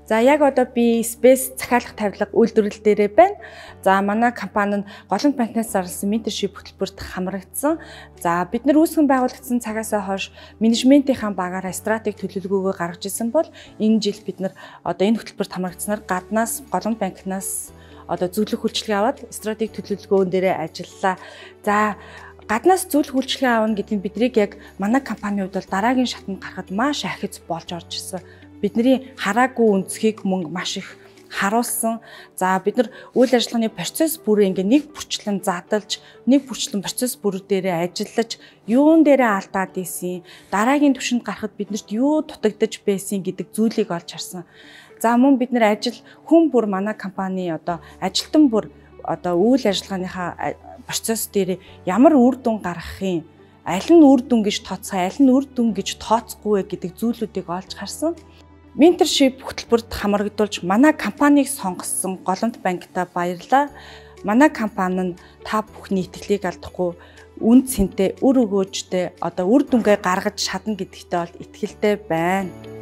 За яг одоо би Space захиалах тавилга үйлдвэрлэл дээрээ байна. За манай компани нь Голомт банкнаас зарласан менторшип хөтөлбөрт хамрагдсан. За бид нар үүсгэн байгуулагдсан цагаас хойш менежментийн багаараа стратеги төлөвлөгөөгөө гаргаж ирсэн бол энэ жил бид нар одоо энэ хөтөлбөрт хамрагдсанаар гаднаас Голомт банкнаас одоо зөвлөх үйлчилгээ аваад стратеги төлөвлөгөөн дээрээ ажиллалаа. За гаднаас зөвлөх үйлчилгээ аавна гэдэг нь биднийг яг манай компанийн хувьд бол дараагийн шатанд гарахад маш ахиц болж орж ирсэн. Бидний хараагүй үнцгийг мөн маш их харуулсан. За бид нар үйл ажиллагааны процесс бүрээ ингээ нэг бүрчлэн задлж, нэг бүрчлэн процесс бүр дээрээ ажиллаж, юун дээрээ алдаад ийсэн, дараагийн түвшинд гарахад биднэрт юу дутагдж байсан гэдэг зүйлийг олж харсан. За мөн бид нар хүн бүр манай компани одоо ажилтан бүр одоо үйл ажиллагааныхаа процесс дээр ямар үр дүн гаргахын, аль нь үр дүн гэж тооцох, аль нь үр дүн гэж тооцохгүй вэ гэдэг зүйлүүдийг олж харсан. Менторшип хөтөлбөрт хамрагдуулж манай компанийг сонгосон Голомт банкта баярлалаа. Манай компани нь та бүхний итгэлийг алдахгүй үн цэнтэй, үр өгөөжтэй одоо үр дүнгээ гаргаж чадна гэдэгтээ бол итгэлтэй байна.